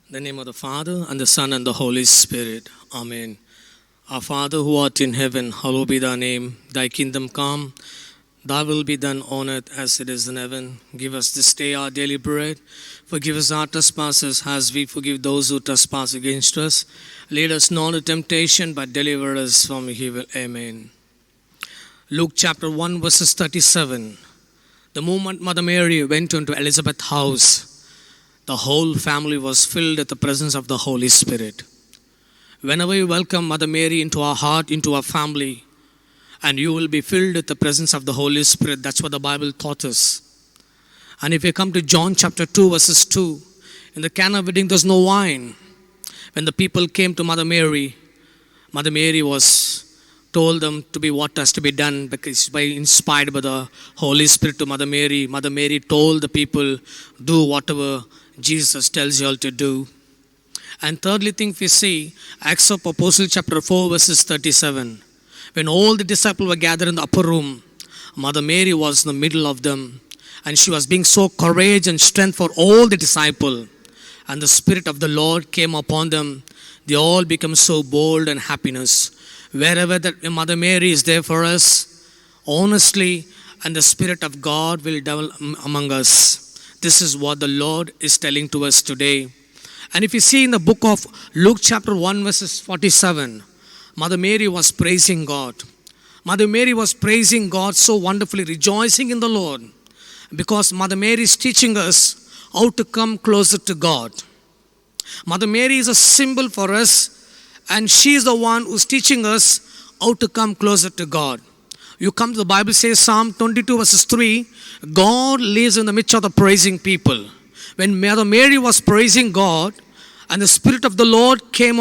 In the name of the Father, and the Son, and the Holy Spirit. Amen. Our Father who art in heaven, hallowed be thy name. Thy kingdom come, thy will be done on earth as it is in heaven. Give us this day our daily bread. Forgive us our trespasses as we forgive those who trespass against us. Lead us not into temptation, but deliver us from evil. Amen. Luke chapter 1 verses 37. The moment Mother Mary went into Elizabeth's house, the whole family was filled with the presence of the Holy Spirit. Whenever you welcome Mother Mary into our heart, into our family, and you will be filled with the presence of the Holy Spirit. That's what the Bible taught us. And if you come to John chapter 2 verses 2, in the Cana wedding there's no wine. When the people came to Mother Mary was told them to be what has to be done, because by inspired by the Holy Spirit to Mother Mary. Mother Mary told the people, do whatever Jesus tells you all to do. And thirdly thing we see, Acts of Apostles chapter 4 verses 37. When all the disciples were gathered in the upper room, Mother Mary was in the middle of them, and she was being so courage and strength for all the disciples. And the Spirit of the Lord came upon them. They all become so bold and happiness. Wherever that Mother Mary is there for us, honestly, and the Spirit of God will dwell among us. This is what the Lord is telling to us today. And if you see in the book of Luke chapter 1 verses 47, Mother Mary was praising God. Mother Mary was praising God so wonderfully, rejoicing in the Lord. Because Mother Mary is teaching us how to come closer to God. Mother Mary is a symbol for us, and she is the one who's teaching us how to come closer to God. You come to the Bible says Psalm 22 verses 3, God lives in the midst of the praising people. When Mother Mary was praising God, and the Spirit of the Lord came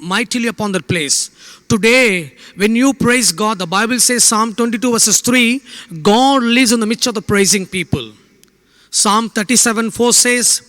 mightily upon that place. Today, when you praise God, the Bible says Psalm 22 verses 3, God lives in the midst of the praising people. Psalm 37:4 says,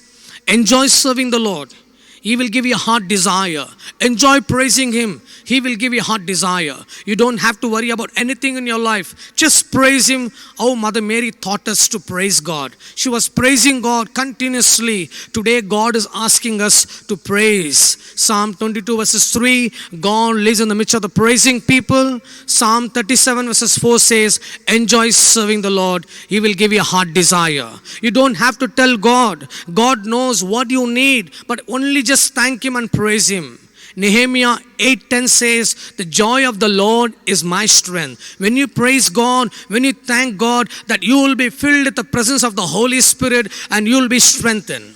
enjoy serving the Lord. He will give you a heart desire. Enjoy praising Him. He will give you a heart desire. You don't have to worry about anything in your life. Just praise Him. Oh, Mother Mary taught us to praise God. She was praising God continuously. Today, God is asking us to praise. Psalm 22 verses 3, God lives in the midst of the praising people. Psalm 37 verses 4 says, enjoy serving the Lord. He will give you a heart desire. You don't have to tell God. God knows what you need, but only just thank Him and praise Him. Nehemiah 8:10 says, the joy of the Lord is my strength. When you praise God, when you thank God, that you will be filled with the presence of the Holy Spirit and you will be strengthened.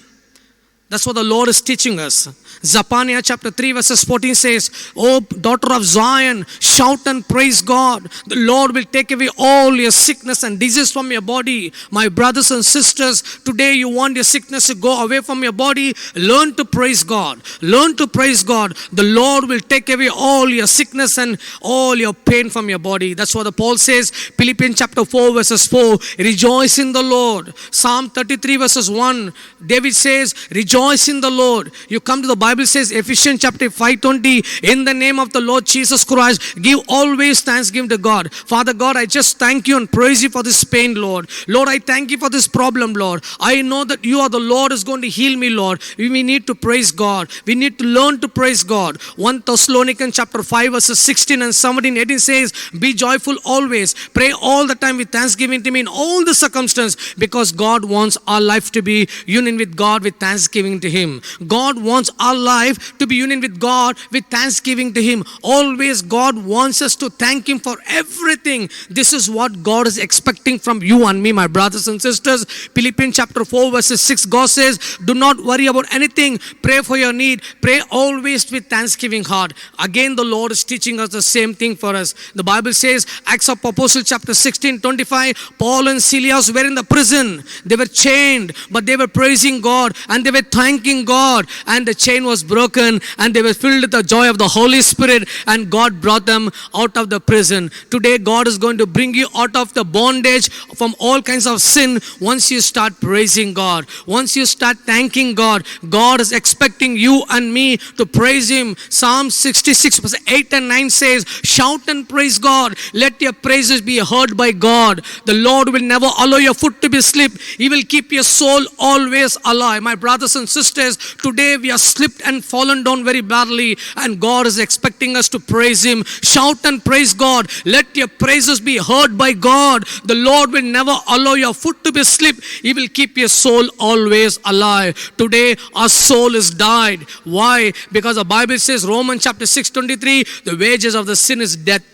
That's what the Lord is teaching us. Zephaniah chapter 3 verses 14 says, O daughter of Zion, shout and praise God. The Lord will take away all your sickness and disease from your body. My brothers and sisters, today you want your sickness to go away from your body. Learn to praise God. Learn to praise God. The Lord will take away all your sickness and all your pain from your body. That's what the Paul says. Philippians chapter 4 verses 4, rejoice in the Lord. Psalm 33 verses 1, David says, rejoice in the Lord. You come to the Bible says, Ephesians chapter 5:20, in the name of the Lord Jesus Christ, give always thanksgiving to God. Father God, I just thank you and praise you for this pain, Lord. Lord, I thank you for this problem, Lord. I know that you are the Lord is going to heal me, Lord. We need to praise God. We need to learn to praise God. 1 Thessalonians chapter 5 verses 16 and 17, 18 says, be joyful always. Pray all the time with thanksgiving to me in all the circumstances, because God wants our life to be union with God with thanksgiving to Him. God wants our life to be union with God with thanksgiving to Him. Always God wants us to thank Him for everything. This is what God is expecting from you and me, my brothers and sisters. Philippians chapter 4 verses 6, God says, do not worry about anything. Pray for your need. Pray always with thanksgiving heart. Again, the Lord is teaching us the same thing for us. The Bible says, Acts of Apostles chapter 16:25, Paul and Silas were in the prison. They were chained, but they were praising God and they were thanking God, and the chain was broken and they were filled with the joy of the Holy Spirit, and God brought them out of the prison. Today God is going to bring you out of the bondage from all kinds of sin once you start praising God. Once you start thanking God, God is expecting you and me to praise Him. Psalm 66 verse 8 and 9 says, shout and praise God. Let your praises be heard by God. The Lord will never allow your foot to be slip. He will keep your soul always alive. My brothers and and sisters, today we are slipped and fallen down very badly, and God is expecting us to praise Him. Shout and praise God. Let your praises be heard by God. The Lord will never allow your foot to be slipped. He will keep your soul always alive. Today our soul is died. Why? Because the Bible says, Romans chapter 6:23, the wages of the sin is death.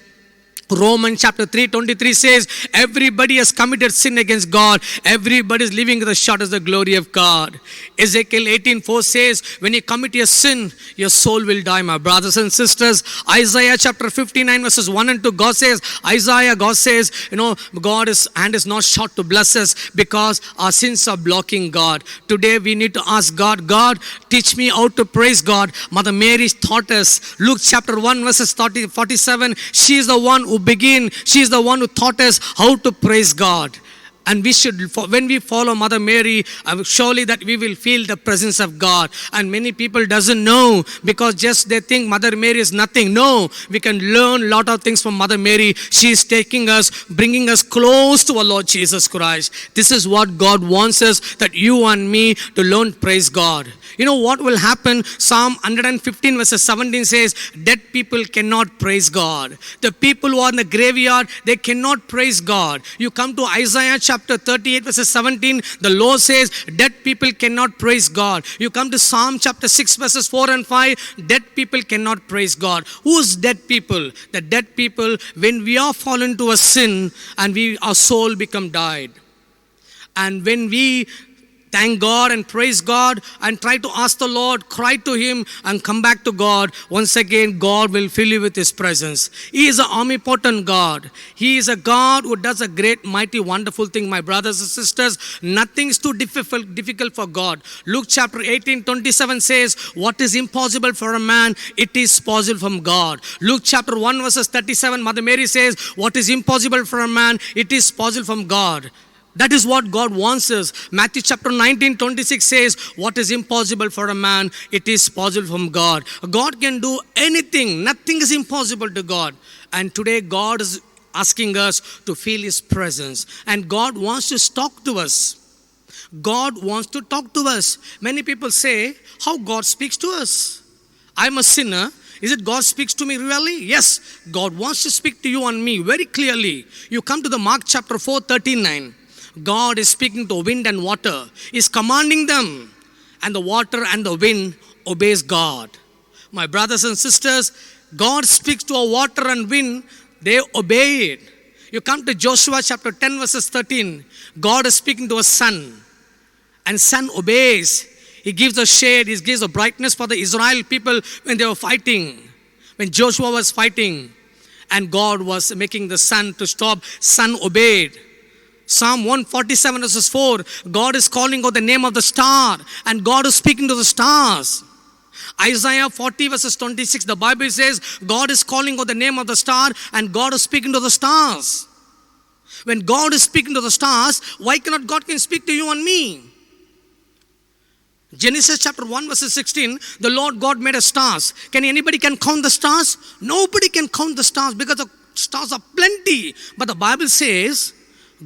Romans chapter 3:23 says, everybody has committed sin against God. Everybody is living the short of the glory of God. Ezekiel 18:4 says, when you commit your sin, your soul will die, my brothers and sisters. Isaiah chapter 59 verses 1 and 2, God says, God says, God's hand is not short to bless us because our sins are blocking God. Today we need to ask God, God, teach me how to praise God. Mother Mary taught us. Luke chapter 1 verses 47, she is the one who she is the one who taught us how to praise God. And we should, when we follow Mother Mary, surely that we will feel the presence of God. And many people doesn't know because just they think Mother Mary is nothing. No, we can learn a lot of things from Mother Mary. She is taking us, bringing us close to our Lord Jesus Christ. This is what God wants us, that you and me to learn praise God. You know what will happen? Psalm 115 verses 17 says, dead people cannot praise God. The people who are in the graveyard, they cannot praise God. You come to Isaiah chapter 38 verses 17, the Lord says, dead people cannot praise God. You come to Psalm chapter 6 verses 4 and 5, dead people cannot praise God. Who's dead people? The dead people, when we are fallen to a sin and our soul become died. And when we thank God and praise God and try to ask the Lord, cry to Him and come back to God, once again God will fill you with His presence. He is an omnipotent God. He is a God who does a great, mighty, wonderful thing. My brothers and sisters, nothing is too difficult for God. Luke chapter 18:27 says, what is impossible for a man, it is possible from God. Luke chapter 1 verses 37, Mother Mary says, what is impossible for a man, it is possible from God. That is what God wants us. Matthew chapter 19:26 says, what is impossible for a man, it is possible from God. God can do anything. Nothing is impossible to God. And today God is asking us to feel His presence. And God wants to talk to us. God wants to talk to us. Many people say, how God speaks to us? I'm a sinner. Is it God speaks to me really? Yes, God wants to speak to you and me very clearly. You come to the Mark chapter 4:39. God is speaking to wind and water. He's commanding them. And the water and the wind obeys God. My brothers and sisters, God speaks to a water and wind. They obey it. You come to Joshua chapter 10 verses 13. God is speaking to a sun. And sun obeys. He gives a shade. He gives a brightness for the Israel people when they were fighting. When Joshua was fighting. And God was making the sun to stop. Sun obeyed. Psalm 147 verses 4, God is calling out the name of the star and God is speaking to the stars. Isaiah 40 verses 26, the Bible says God is calling out the name of the star and God is speaking to the stars. When God is speaking to the stars, why cannot God can speak to you and me? Genesis chapter 1 verses 16, the Lord God made a stars. Anybody can count the stars? Nobody can count the stars because the stars are plenty. But the Bible says,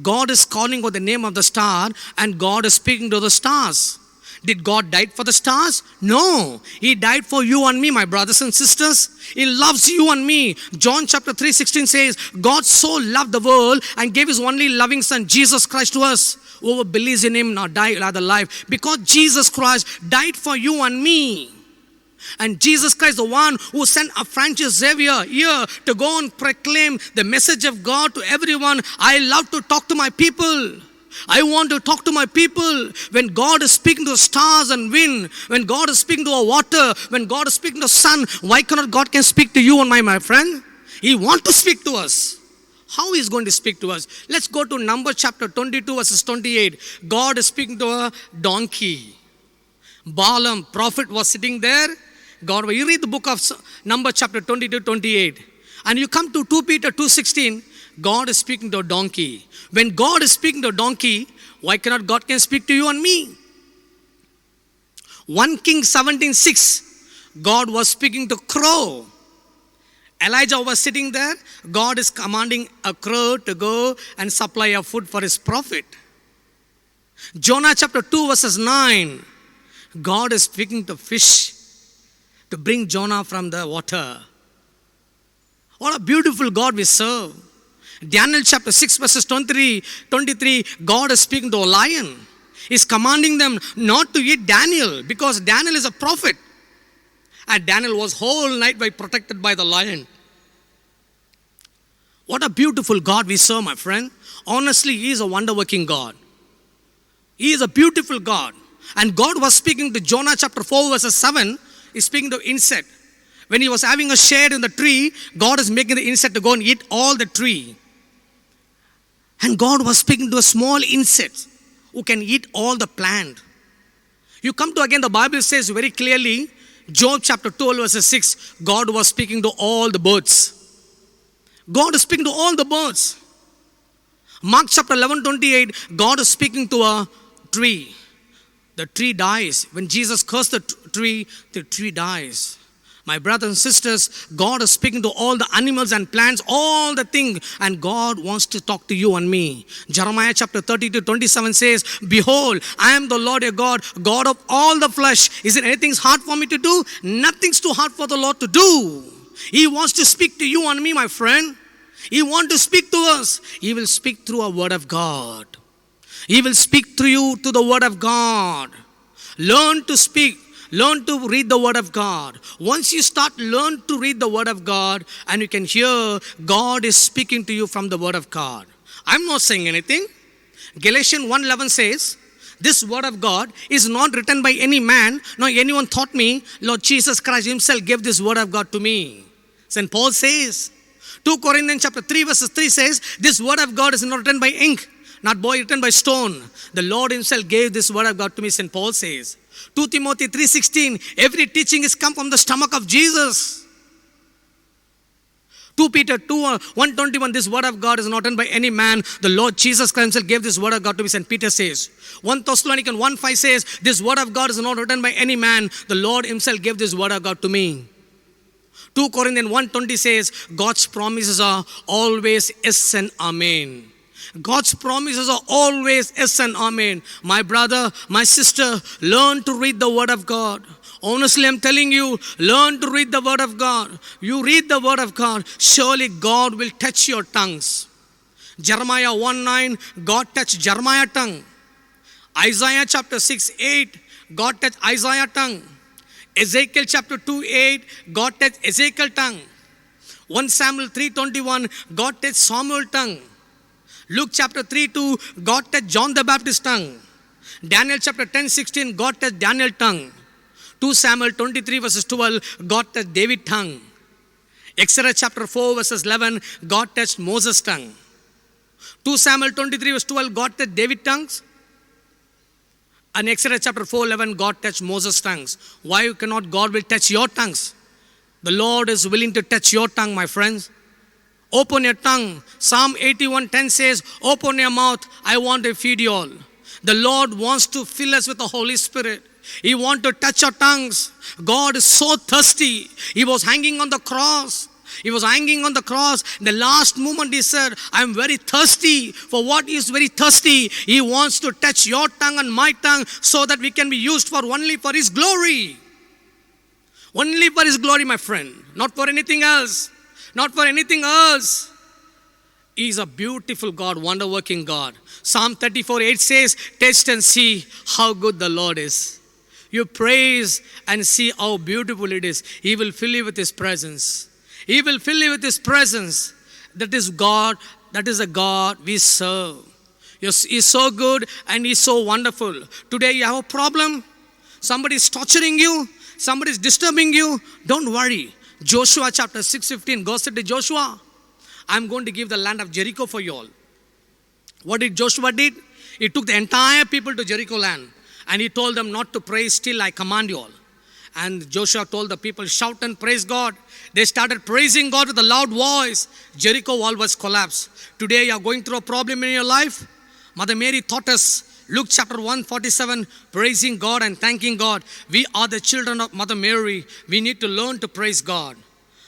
God is calling out the name of the star and God is speaking to the stars. Did God die for the stars? No. He died for you and me, my brothers and sisters. He loves you and me. John chapter 3:16 says, God so loved the world and gave His only loving Son, Jesus Christ, to us. Whoever believes in Him not die, rather life. Because Jesus Christ died for you and me. And Jesus Christ, the one who sent a Xavier here to go and proclaim the message of God to everyone. I love to talk to my people. I want to talk to my people. When God is speaking to stars and wind, when God is speaking to a water, when God is speaking to sun, why cannot God can speak to you and my friend? He wants to speak to us. How He is going to speak to us? Let's go to Numbers chapter 22 verses 28. God is speaking to a donkey. Balaam, prophet, was sitting there. God, you read the book of Numbers chapter 22-28 and you come to 2 Peter 2:16, God is speaking to a donkey. When God is speaking to a donkey, why cannot God can speak to you and me? 1 Kings 17:6, God was speaking to crow. Elijah was sitting there. God is commanding a crow to go and supply a food for his prophet. Jonah chapter 2 verses 9. God is speaking to fish to bring Jonah from the water. What a beautiful God we serve. Daniel chapter 6 verses 23, God is speaking to a lion. He's commanding them not to eat Daniel because Daniel is a prophet. And Daniel was whole night protected by the lion. What a beautiful God we serve, my friend. Honestly, He is a wonder-working God. He is a beautiful God. And God was speaking to Jonah chapter 4 verses 7. He's speaking to insect. When he was having a shade in the tree, God is making the insect to go and eat all the tree. And God was speaking to a small insect who can eat all the plant. You come to again, the Bible says very clearly, Job chapter 12 verses 6, God was speaking to all the birds. God is speaking to all the birds. Mark chapter 11:28, God is speaking to a tree. The tree dies. When Jesus cursed the tree dies. My brothers and sisters, God is speaking to all the animals and plants, all the things, and God wants to talk to you and me. Jeremiah chapter 32:27 says, behold, I am the Lord your God, God of all the flesh. Is there anything hard for me to do? Nothing's too hard for the Lord to do. He wants to speak to you and me, my friend. He wants to speak to us. He will speak through a word of God. He will speak through you to the word of God. Learn to speak. Learn to read the word of God. Once you learn to read the word of God, and you can hear God is speaking to you from the word of God. I'm not saying anything. Galatians 1:11 says, this word of God is not written by any man, nor anyone taught me. Lord Jesus Christ Himself gave this word of God to me. St. Paul says, 2 Corinthians chapter 3 verses 3 says, this word of God is not written by ink, not written by stone. The Lord Himself gave this word of God to me, St. Paul says. 2 Timothy 3:16, every teaching is come from the stomach of Jesus. 2 Peter 1:21, this word of God is not written by any man. The Lord Jesus Christ Himself gave this word of God to me, St. Peter says. 1 Thessalonians 1:5 says, this word of God is not written by any man. The Lord Himself gave this word of God to me. 2 Corinthians 1:20 says, God's promises are always yes and amen. God's promises are always yes and amen. My brother, my sister, learn to read the word of God. Honestly, I'm telling you, learn to read the word of God. You read the word of God, surely God will touch your tongues. Jeremiah 1:9, God touched Jeremiah's tongue. Isaiah chapter 6:8, God touched Isaiah's tongue. Ezekiel chapter 2:8, God touched Ezekiel's tongue. 1 Samuel 3:21, God touched Samuel's tongue. Luke chapter 3:2, God touched John the Baptist's tongue. Daniel chapter 10:16, God touched Daniel's tongue. 2 Samuel 23 verses 12, God touched David's tongue. Exodus chapter 4 verses 11, God touched Moses' tongue. 2 Samuel 23 verse 12, God touched David's tongues. And Exodus chapter 4:11, God touched Moses' tongues. Why cannot God will touch your tongues? The Lord is willing to touch your tongue, my friends. Open your tongue. Psalm 81:10 says, open your mouth, I want to feed you all. The Lord wants to fill us with the Holy Spirit. He wants to touch our tongues. God is so thirsty. He was hanging on the cross. He was hanging on the cross. The last moment He said, I'm very thirsty. For what is very thirsty? He wants to touch your tongue and my tongue so that we can be used only for His glory. Only for His glory, my friend. Not for anything else. Not for anything else. He is a beautiful God, wonder-working God. Psalm 34:8 says, taste and see how good the Lord is. You praise and see how beautiful it is. He will fill you with His presence. He will fill you with His presence. That is God. That is a God we serve. He's so good and He's so wonderful. Today you have a problem. Somebody is torturing you. Somebody is disturbing you. Don't worry. Joshua chapter 6:15, God said to Joshua, I'm going to give the land of Jericho for you all. What did Joshua did? He took the entire people to Jericho land and he told them not to praise till I command you all. And Joshua told the people, shout and praise God. They started praising God with a loud voice. Jericho wall was collapsed. Today you are going through a problem in your life. Mother Mary taught us, Luke chapter 1:47, praising God and thanking God. We are the children of Mother Mary. We need to learn to praise God.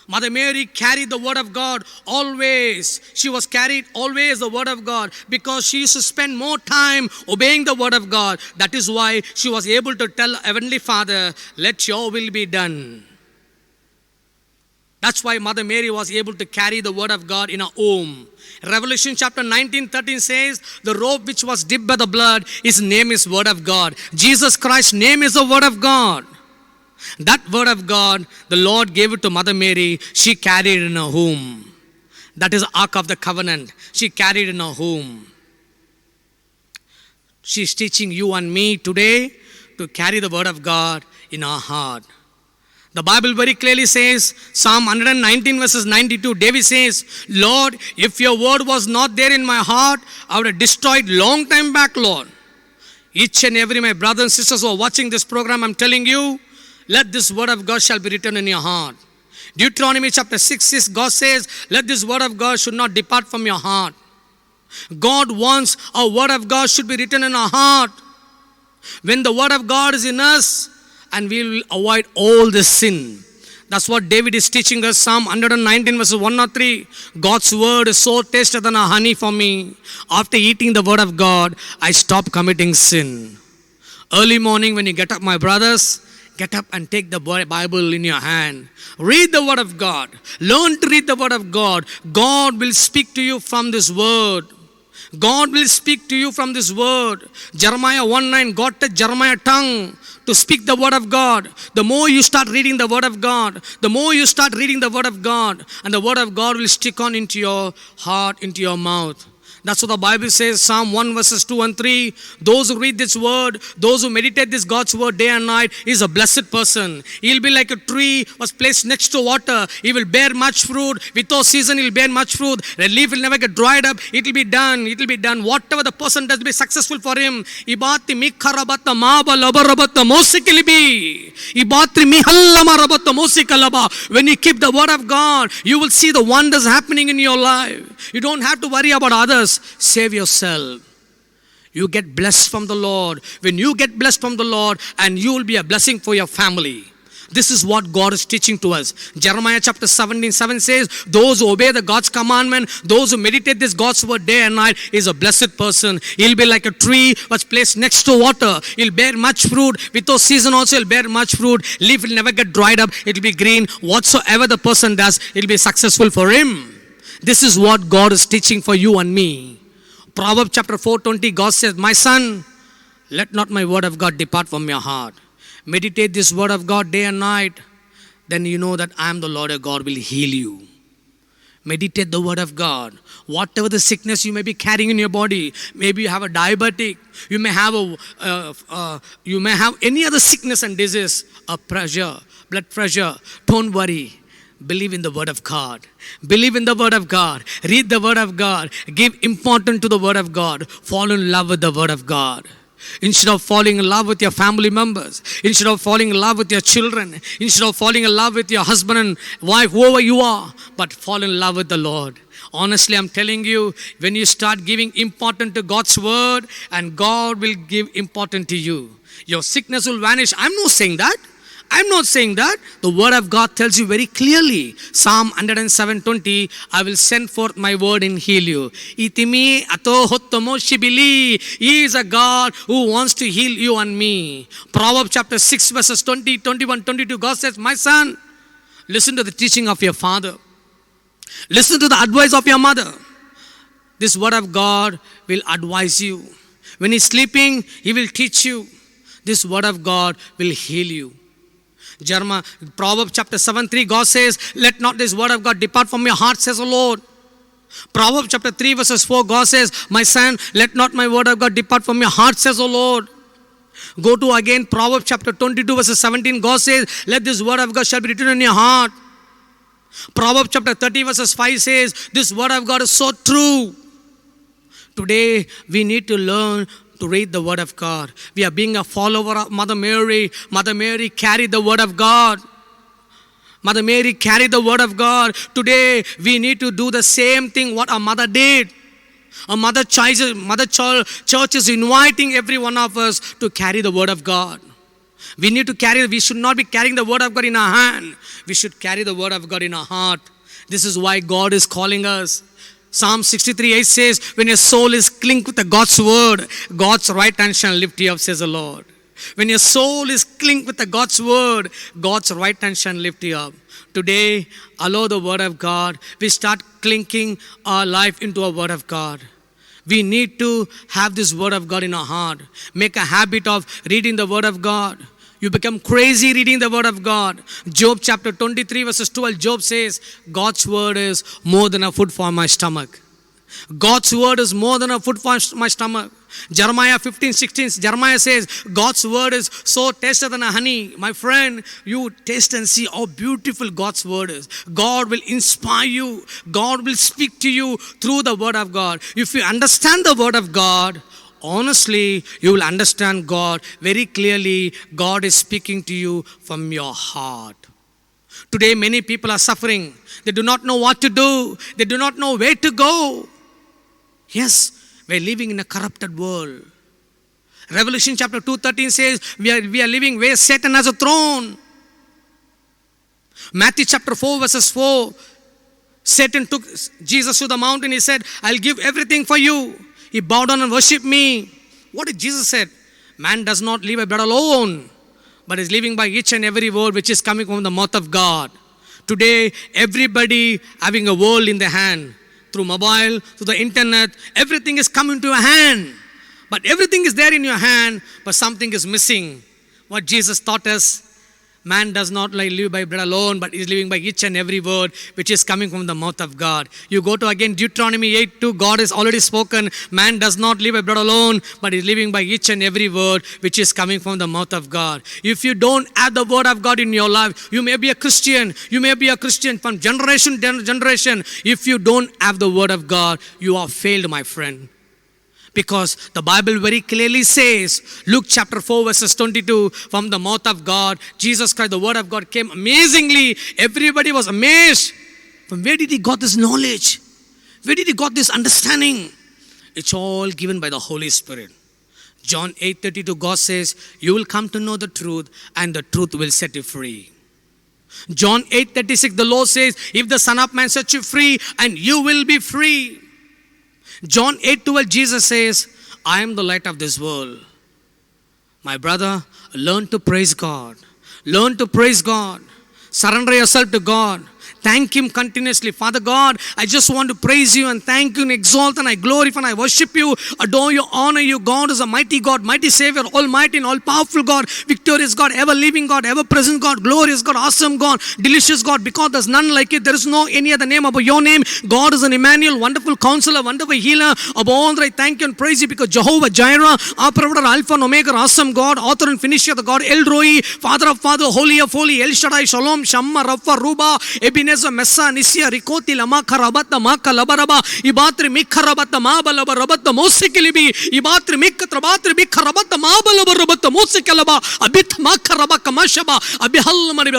Mother Mary carried the word of God always. She was carried always the word of God because she used to spend more time obeying the word of God. That is why she was able to tell Heavenly Father, let your will be done. That's why Mother Mary was able to carry the word of God in her home. Revelation chapter 19:13 says, the robe which was dipped by the blood, his name is word of God. Jesus Christ's name is the word of God. That word of God, the Lord gave it to Mother Mary. She carried it in her home. That is the Ark of the Covenant. She carried it in her home. She's teaching you and me today to carry the word of God in our heart. The Bible very clearly says, Psalm 119 verses 92, David says, Lord, if your word was not there in my heart, I would have destroyed long time back, Lord. Each and every my brothers and sisters who are watching this program, I'm telling you, let this word of God shall be written in your heart. Deuteronomy chapter 6 says, God says, let this word of God should not depart from your heart. God wants our word of God should be written in our heart. When the word of God is in us, and we will avoid all this sin. That's what David is teaching us. Psalm 119 verses 103. God's word is so tasted than a honey for me. After eating the word of God, I stop committing sin. Early morning when you get up, my brothers, get up and take the Bible in your hand. Read the word of God. Learn to read the word of God. God will speak to you from this word. God will speak to you from this word. Jeremiah 1:9, God touched Jeremiah tongue to speak the word of God. The more you start reading the word of God, the more you start reading the word of God, and the word of God will stick on into your heart, into your mouth. That's what the Bible says, Psalm 1 verses 2 and 3. Those who read this word, those who meditate this God's word day and night, is a blessed person. He'll be like a tree was placed next to water. He will bear much fruit. Without season, he'll bear much fruit. The leaf will never get dried up. It will be done. It will be done. Whatever the person does will be successful for him. Ibati mikharabata maba labarabata mosikilibi. Ibati mihallama rabata mosikalaba. When you keep the word of God, you will see the wonders happening in your life. You don't have to worry about others. Save yourself. You get blessed from the Lord. When you get blessed from the Lord, and you will be a blessing for your family. This is what God is teaching to us. Jeremiah chapter 17:7 says, those who obey the God's commandment, those who meditate this God's word day and night, is a blessed person. He'll be like a tree was placed next to water. He'll bear much fruit. Without season also he'll bear much fruit. Leaf will never get dried up. It'll be green. Whatsoever the person does, it'll be successful for him. This is what God is teaching for you and me. Proverbs chapter 4:20, God says, my son, let not my word of God depart from your heart. Meditate this word of God day and night. Then you know that I am the Lord your God will heal you. Meditate the word of God. Whatever the sickness you may be carrying in your body, maybe you have a diabetic, you may have any other sickness and disease, a pressure, blood pressure. Don't worry. Believe in the word of God. Believe in the word of God. Read the word of God. Give importance to the word of God. Fall in love with the word of God. Instead of falling in love with your family members, instead of falling in love with your children, instead of falling in love with your husband and wife, whoever you are, but fall in love with the Lord. Honestly, I'm telling you, when you start giving importance to God's word, and God will give importance to you, your sickness will vanish. I'm not saying that. The word of God tells you very clearly. Psalm 107:20, I will send forth my word and heal you. Itimi ato hottomo shibili. He is a God who wants to heal you and me. Proverbs chapter 6 verses 20, 21, 22, God says, my son, listen to the teaching of your father. Listen to the advice of your mother. This word of God will advise you. When he's sleeping, he will teach you. This word of God will heal you. Proverbs chapter 7:3, God says, let not this word of God depart from your heart, says the Lord. Proverbs chapter 3 verses 4, God says, my son, let not my word of God depart from your heart, says the Lord. Go to again Proverbs chapter 22 verses 17, God says, let this word of God shall be written in your heart. Proverbs chapter 30 verses 5 says, this word of God is so true. Today we need to learn to read the word of God. We are being a follower of Mother Mary. Mother Mary carried the word of God. Mother Mary carried the word of God. Today we need to do the same thing what our mother did. Our mother church is inviting every one of us to carry the word of God. We should not be carrying the word of God in our hand. We should carry the word of God in our heart. This is why God is calling us. Psalm 63:8 says, when your soul is linked with the God's word, God's right hand shall lift you up, says the Lord. When your soul is linked with the God's word, God's right hand shall lift you up. Today, allow the word of God. We start clinking our life into a word of God. We need to have this word of God in our heart. Make a habit of reading the word of God. You become crazy reading the word of God. Job chapter 23 verses 12, Job says, God's word is more than a food for my stomach. God's word is more than a food for my stomach. Jeremiah 15:16, Jeremiah says, God's word is so tastier than a honey. My friend, you taste and see how beautiful God's word is. God will inspire you. God will speak to you through the word of God. If you understand the word of God, honestly, you will understand God very clearly. God is speaking to you from your heart. Today, many people are suffering. They do not know what to do. They do not know where to go. Yes, we're living in a corrupted world. Revelation chapter 2:13 says, we are living where Satan has a throne. Matthew chapter 4 verses 4, Satan took Jesus to the mountain. He said, I'll give everything for you. He bowed down and worshiped me. What did Jesus say? Man does not live by bread alone, but is living by each and every word which is coming from the mouth of God. Today, everybody having a world in their hand. Through mobile, through the internet, everything is coming to your hand. But everything is there in your hand, but something is missing. What Jesus taught us, man does not live by bread alone, but is living by each and every word which is coming from the mouth of God. You go to again Deuteronomy 8:2, God has already spoken, man does not live by bread alone, but is living by each and every word which is coming from the mouth of God. If you don't have the word of God in your life, you may be a Christian. You may be a Christian from generation to generation. If you don't have the word of God, you are failed, my friend. Because the Bible very clearly says, Luke chapter 4 verses 22, from the mouth of God, Jesus Christ, the word of God came amazingly. Everybody was amazed. From where did he got this knowledge? Where did he got this understanding? It's all given by the Holy Spirit. John 8:32, God says, you will come to know the truth and the truth will set you free. John 8:36, the Lord says, if the Son of Man sets you free, and you will be free. John 8:12, Jesus says, I am the light of this world. My brother, learn to praise God. Learn to praise God. Surrender yourself to God. Thank Him continuously. Father God, I just want to praise You and thank You and exalt and I glorify and I worship You, adore You, honor You. God is a mighty God, mighty Savior, almighty and all-powerful God, victorious God, ever-living God, ever-present God, glorious God, awesome God, delicious God, because there's none like it. There is no any other name above Your name. God is an Emmanuel, wonderful counselor, wonderful healer. Above all that I thank You and praise You because Jehovah Jireh, our provider, Alpha and Omega, awesome God, author and finisher, the God El Roi, Father of Father, Holy of Holy, El Shaddai, Shalom, Shamma, Rapha, Ruba, Ebenezer, Messa, Nisia, Rikoti, Lama, Karabata, Maka, Labaraba, Ibatri, Mikarabata, Mabalaba, Rabata, Mosikilibi, Ibatri, Mikatrabatri, Bikarabata, Mabalaba, Rabata, Mosikalaba, Abit, Makarabaka, Mashaba, Abihalmari,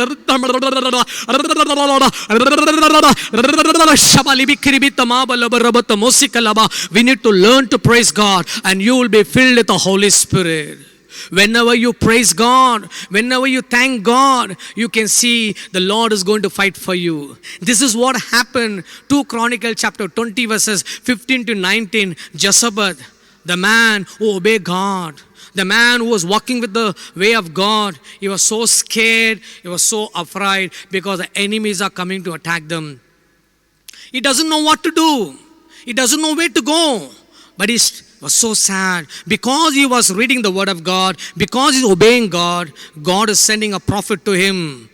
Shabali, Bikiribita, Mabalaba, Rabata, Mosikalaba. We need to learn to praise God, and you will be filled with the Holy Spirit. Whenever you praise God, whenever you thank God, you can see the Lord is going to fight for you. This is what happened. 2 Chronicles chapter 20 verses 15 to 19. Jezebel, the man who obeyed God, the man who was walking with the way of God, he was so scared, he was so afraid because the enemies are coming to attack them. He doesn't know what to do. He doesn't know where to go. But he was so sad because he was reading the word of God, because he's obeying God. God is sending a prophet to him.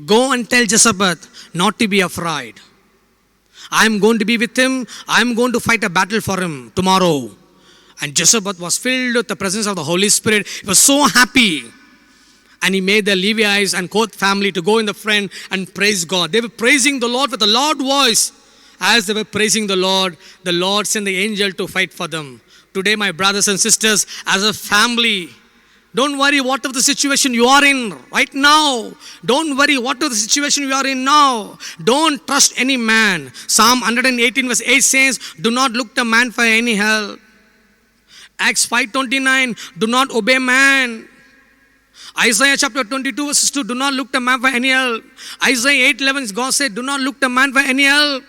Go and tell Jezebel not to be afraid. I'm going to be with him. I'm going to fight a battle for him tomorrow. And Jezebel was filled with the presence of the Holy Spirit. He was so happy. And he made the Levites and Kohath family to go in the front and praise God. They were praising the Lord with a loud voice. As they were praising the Lord sent the angel to fight for them. Today, my brothers and sisters, as a family, don't worry whatever the situation you are in right now. Don't worry whatever the situation you are in now. Don't trust any man. Psalm 118 verse 8 says, do not look to man for any help. Acts 5:29, do not obey man. Isaiah chapter 22 verses 2, do not look to man for any help. Isaiah 8:11, God said, do not look to man for any help.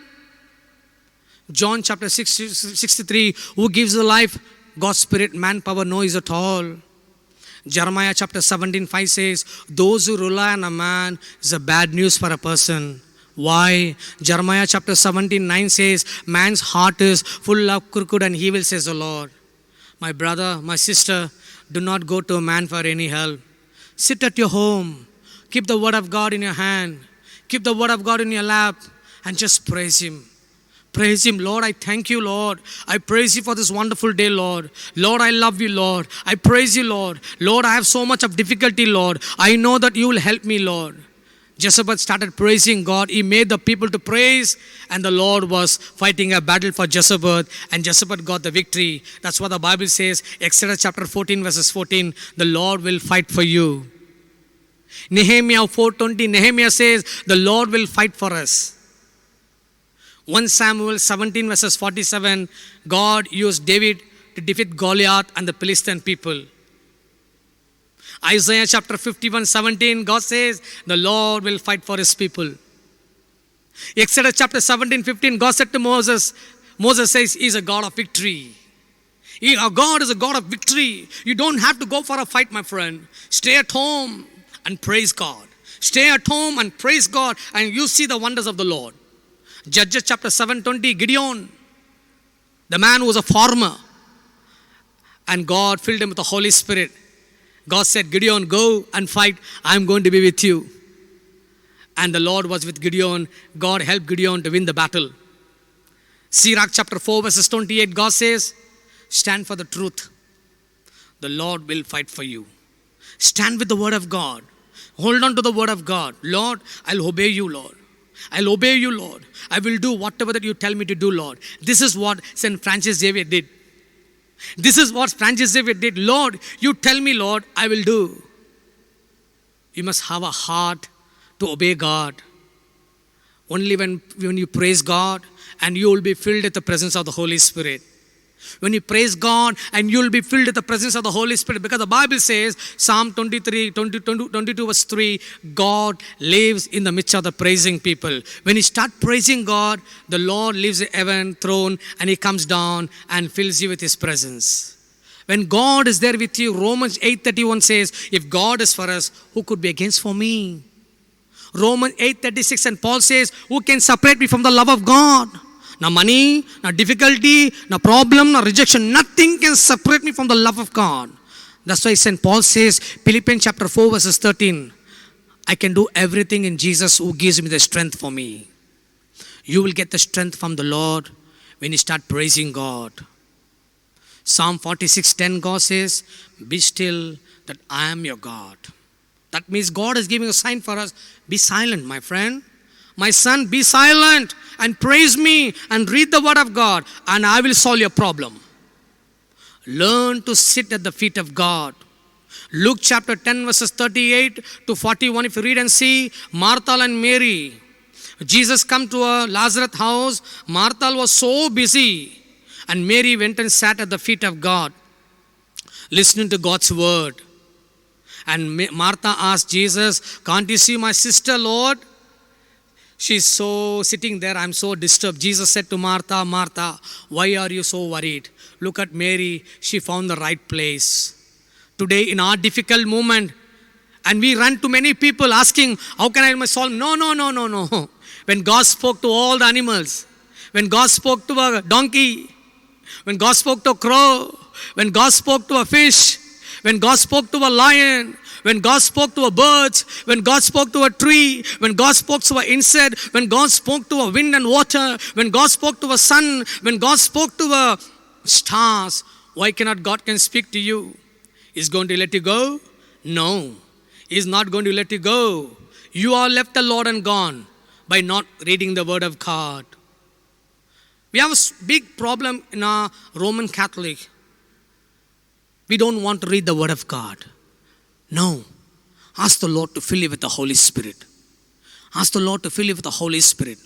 John chapter 63, who gives the life? God's spirit, manpower, no is at all. Jeremiah chapter 17:5 says, those who rely on a man is a bad news for a person. Why? Jeremiah chapter 17:9 says, man's heart is full of crooked and evil, says the Lord. My brother, my sister, do not go to a man for any help. Sit at your home. Keep the word of God in your hand. Keep the word of God in your lap and just praise Him. Praise Him. Lord, I thank you, Lord. I praise you for this wonderful day, Lord. Lord, I love you, Lord. I praise you, Lord. Lord, I have so much of difficulty, Lord. I know that you will help me, Lord. Jezebel started praising God. He made the people to praise, and the Lord was fighting a battle for Jezebel, and Jezebel got the victory. That's what the Bible says. Exodus chapter 14 verses 14, the Lord will fight for you. Nehemiah 4:20, Nehemiah says, the Lord will fight for us. 1 Samuel 17 verses 47, God used David to defeat Goliath and the Philistine people. Isaiah chapter 51:17, God says, the Lord will fight for His people. Exodus chapter 17:15, God said to Moses, Moses says, He is a God of victory. Our God is a God of victory. You don't have to go for a fight, my friend. Stay at home and praise God. Stay at home and praise God, and you see the wonders of the Lord. Judges chapter 7:20, Gideon, the man who was a farmer, and God filled him with the Holy Spirit. God said, Gideon, go and fight. I'm going to be with you. And the Lord was with Gideon. God helped Gideon to win the battle. Sirach chapter 4 verses 28, God says, stand for the truth. The Lord will fight for you. Stand with the word of God. Hold on to the word of God. Lord, I'll obey you, Lord. I'll obey you, Lord. I will do whatever that you tell me to do, Lord. This is what St. Francis Xavier did. This is what Francis Xavier did. Lord, you tell me, Lord, I will do. You must have a heart to obey God. Only when you praise God, and you will be filled with the presence of the Holy Spirit. When you praise God, and you will be filled with the presence of the Holy Spirit. Because the Bible says, Psalm 22 verse 3, God lives in the midst of the praising people. When you start praising God, the Lord leaves the heaven throne, and He comes down and fills you with His presence. When God is there with you, Romans 8:31 says, if God is for us, who could be against for me? Romans 8:36, and Paul says, who can separate me from the love of God? No money, no difficulty, no problem, no rejection. Nothing can separate me from the love of God. That's why St. Paul says, Philippians chapter 4 verses 13, I can do everything in Jesus who gives me the strength for me. You will get the strength from the Lord when you start praising God. Psalm 46:10, God says, be still that I am your God. That means God is giving a sign for us. Be silent, my friend. My son, be silent and praise me and read the word of God, and I will solve your problem. Learn to sit at the feet of God. Luke chapter 10 verses 38 to 41, if you read and see, Martha and Mary. Jesus come to a Lazarus house. Martha was so busy, and Mary went and sat at the feet of God, listening to God's word. And Martha asked Jesus, can't you see my sister, Lord? She's so sitting there, I'm so disturbed. Jesus said to Martha, Martha, why are you so worried? Look at Mary, she found the right place. Today in our difficult moment, and we run to many people asking, how can I solve? No. When God spoke to all the animals, when God spoke to a donkey, when God spoke to a crow, when God spoke to a fish, when God spoke to a lion, when God spoke to a bird, when God spoke to a tree, when God spoke to an insect, when God spoke to a wind and water, when God spoke to a sun, when God spoke to a stars, why cannot God can speak to you? Is going to let you go? No. He's not going to let you go. You are left alone and gone by not reading the word of God. We have a big problem in our Roman Catholic. We don't want to read the word of God. No. Ask the Lord to fill you with the Holy Spirit. Ask the Lord to fill you with the Holy Spirit.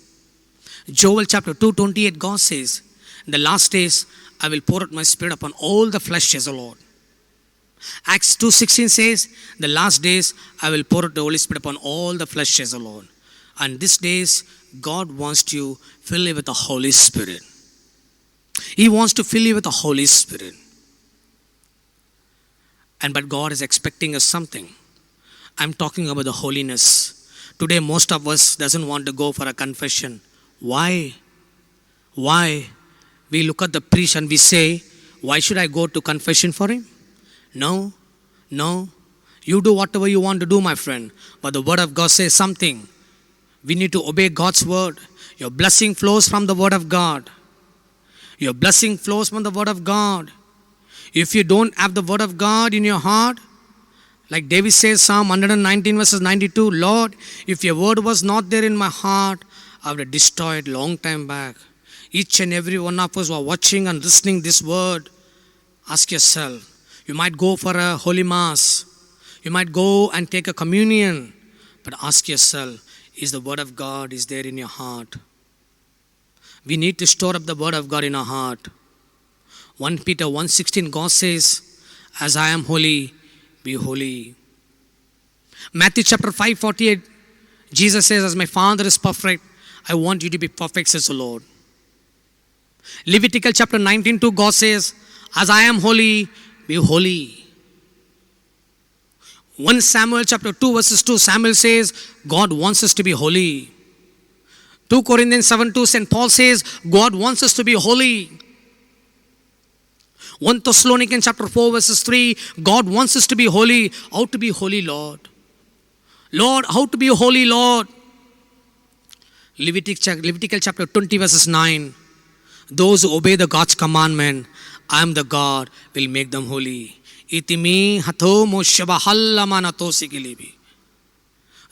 Joel chapter 2:28, God says, in the last days, I will pour out my spirit upon all the flesh, says the Lord. Acts 2:16 says, the last days I will pour out the Holy Spirit upon all the flesh, says the Lord. And these days, God wants to fill you with the Holy Spirit. He wants to fill you with the Holy Spirit. But God is expecting us something. I'm talking about the holiness. Today, most of us doesn't want to go for a confession. Why? Why? We look at the priest and we say, why should I go to confession for him? No. You do whatever you want to do, my friend. But the word of God says something. We need to obey God's word. Your blessing flows from the word of God. Your blessing flows from the word of God. If you don't have the word of God in your heart, like David says, Psalm 119 verses 92, Lord, if your word was not there in my heart, I would have destroyed long time back. Each and every one of us who are watching and listening this word, ask yourself. You might go for a holy mass. You might go and take a communion. But ask yourself, is the word of God is there in your heart? We need to store up the word of God in our heart. 1 Peter 1:16, God says, as I am holy, be holy. Matthew chapter 5:48, Jesus says, as my Father is perfect, I want you to be perfect, says the Lord. Leviticus chapter 19:2, God says, as I am holy, be holy. 1 Samuel chapter 2 verses 2, Samuel says, God wants us to be holy. 2 Corinthians 7:2, St. Paul says, God wants us to be holy. 1 Thessalonians chapter 4 verses 3, God wants us to be holy. How to be holy, Lord? Lord, how to be holy, Lord? Leviticus chapter 20 verses 9, those who obey the God's commandment, I am the God, will make them holy. Itimi hatho moshabahalla manatosi kilibi.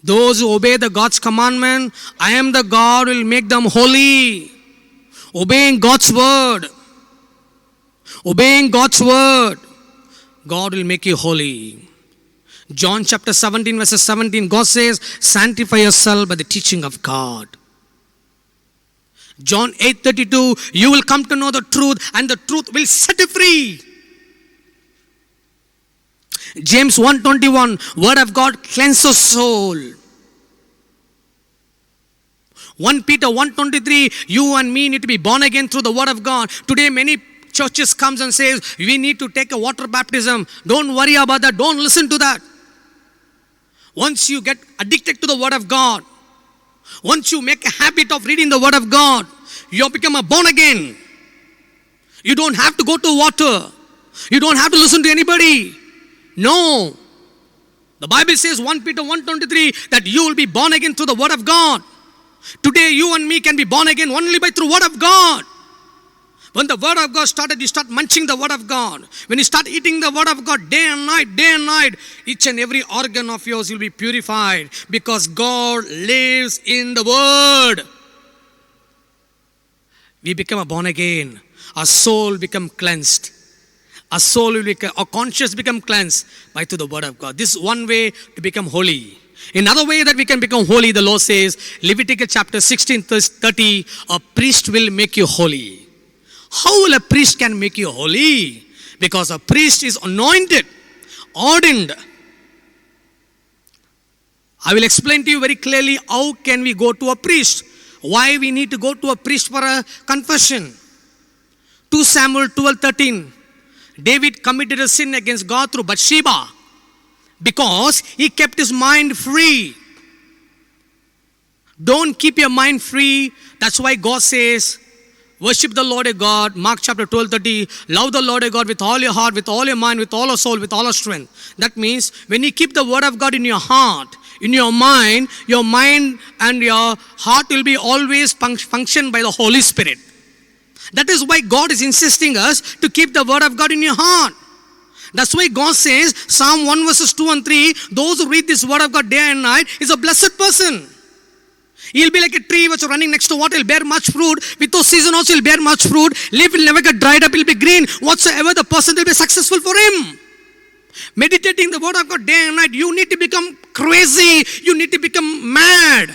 Those who obey the God's commandment, I am the God, will make them holy. Obeying God's word. Obeying God's word. God will make you holy. John chapter 17 verses 17, God says, sanctify yourself by the teaching of God. John 8:32, you will come to know the truth and the truth will set you free. James 1:21, word of God cleanses soul. 1 Peter 1:23, you and me need to be born again through the word of God. Today many churches comes and says, we need to take a water baptism. Don't worry about that. Don't listen to that. Once you get addicted to the word of God, once you make a habit of reading the word of God, you become a born again. You don't have to go to water. You don't have to listen to anybody. No. The Bible says 1 Peter 1:23 that you will be born again through the word of God. Today you and me can be born again only by through word of God. When the word of God started, you start munching the word of God. When you start eating the word of God day and night, each and every organ of yours will be purified because God lives in the word. We become a born again. Our soul become cleansed. Our soul will become, our conscience become cleansed by through the word of God. This is one way to become holy. Another way that we can become holy, the Lord says, Leviticus chapter 16 verse 30, a priest will make you holy. How will a priest can make you holy? Because a priest is anointed, ordained. I will explain to you very clearly how can we go to a priest. Why we need to go to a priest for a confession. 2 Samuel 12:13. David committed a sin against God through Bathsheba because he kept his mind free. Don't keep your mind free. That's why God says, worship the Lord your God. Mark chapter 12:30. Love the Lord your God with all your heart, with all your mind, with all your soul, with all your strength. That means when you keep the word of God in your heart, in your mind and your heart will be always functioned by the Holy Spirit. That is why God is insisting us to keep the word of God in your heart. That's why God says, Psalm 1 verses 2 and 3, those who read this word of God day and night is a blessed person. He'll be like a tree which is running next to water. He'll bear much fruit. Without season also he'll bear much fruit. Leaf will never get dried up. He'll be green. Whatsoever the person will be successful for him. Meditating the word of God day and night. You need to become crazy. You need to become mad.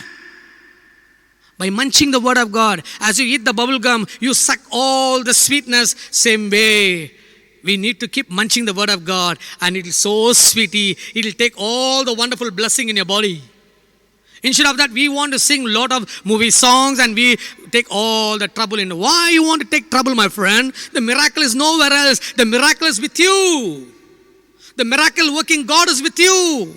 By munching the word of God. As you eat the bubble gum, you suck all the sweetness. Same way. We need to keep munching the word of God, and it is so sweety. It will take all the wonderful blessing in your body. Instead of that, we want to sing a lot of movie songs and we take all the trouble in. Why you want to take trouble, my friend? The miracle is nowhere else. The miracle is with you. The miracle working God is with you.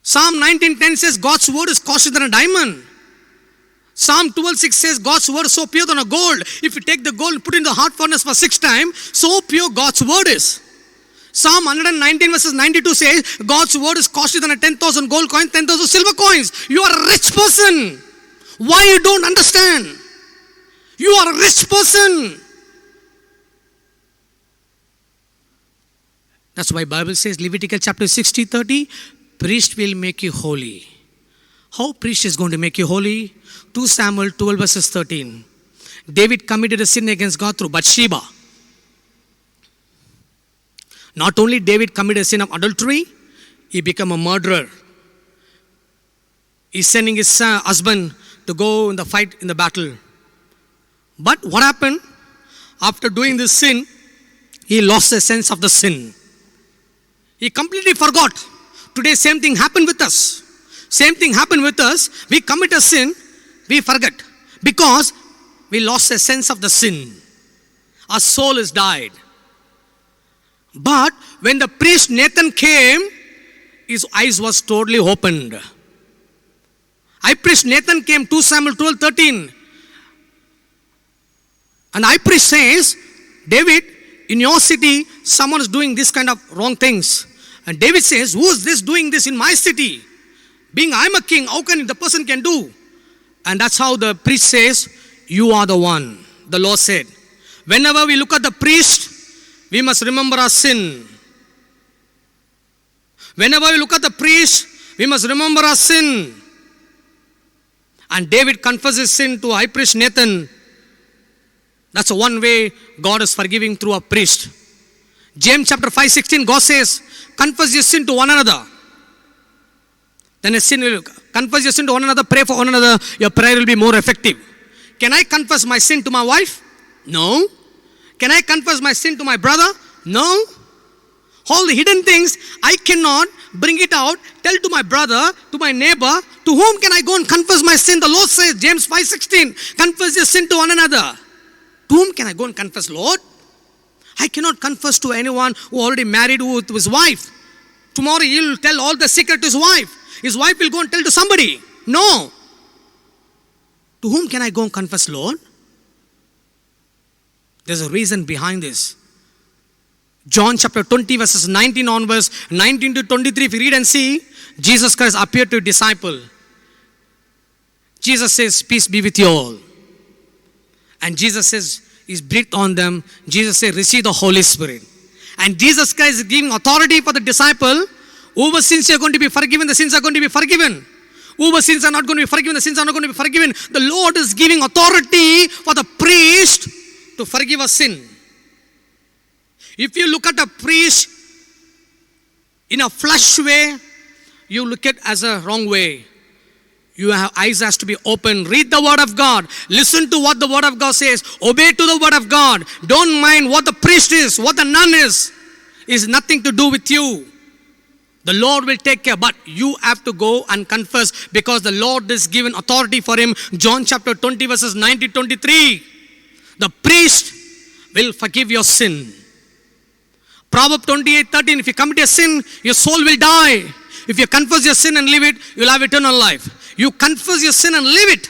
Psalm 19:10 says God's word is costlier than a diamond. Psalm 12:6 says God's word is so pure than a gold. If you take the gold and put it in the hot furnace for 6 times, so pure God's word is. Psalm 119 verses 92 says, God's word is costlier than a 10,000 gold coins, 10,000 silver coins. You are a rich person. Why you don't understand? You are a rich person. That's why Bible says, Leviticus chapter 60:30, priest will make you holy. How priest is going to make you holy? 2 Samuel 12 verses 13. David committed a sin against God through Bathsheba. Not only David committed a sin of adultery, he became a murderer. He's sending his husband to go in the fight in the battle. But what happened? After doing this sin, he lost the sense of the sin. He completely forgot. Today same thing happened with us. Same thing happened with us. We commit a sin, we forget. Because we lost the sense of the sin. Our soul is died. But when the priest Nathan came, his eyes was totally opened. High priest Nathan came, 2 Samuel 12:13. And the high priest says, David, in your city, someone is doing this kind of wrong things. And David says, who is this doing this in my city? Being I'm a king, how can the person can do? And that's how the priest says, you are the one. The Lord said, whenever we look at the priest, we must remember our sin. Whenever we look at the priest, we must remember our sin. And David confesses sin to high priest Nathan. That's the one way God is forgiving through a priest. James chapter 5:16, God says, confess your sin to one another. Then a sin will confess your sin to one another, pray for one another, your prayer will be more effective. Can I confess my sin to my wife? No. Can I confess my sin to my brother? No. All the hidden things, I cannot bring it out, tell to my brother, to my neighbor. To whom can I go and confess my sin? The Lord says, James 5:16, confess your sin to one another. To whom can I go and confess, Lord? I cannot confess to anyone who already married with his wife. Tomorrow he will tell all the secret to his wife. His wife will go and tell to somebody. No. To whom can I go and confess, Lord? There's a reason behind this. John chapter 20 verses 19 onwards, 19 to 23, if you read and see, Jesus Christ appeared to a disciple. Jesus says, peace be with you all. And Jesus says, He's breathed on them. Jesus said, receive the Holy Spirit. And Jesus Christ is giving authority for the disciple. Whoever sins are going to be forgiven, the sins are going to be forgiven. Whoever sins are not going to be forgiven, the sins are not going to be forgiven. The Lord is giving authority for the priest to forgive a sin. If you look at a priest in a flesh way, you look at it as a wrong way. Your eyes has to be open. Read the word of God. Listen to what the word of God says. Obey to the word of God. Don't mind what the priest is, what the nun is. It's nothing to do with you. The Lord will take care, but you have to go and confess because the Lord is given authority for him. John chapter 20 verses 19-23. The priest will forgive your sin. Proverbs 28:13. If you commit a sin, your soul will die. If you confess your sin and leave it, you'll have eternal life. You confess your sin and leave it.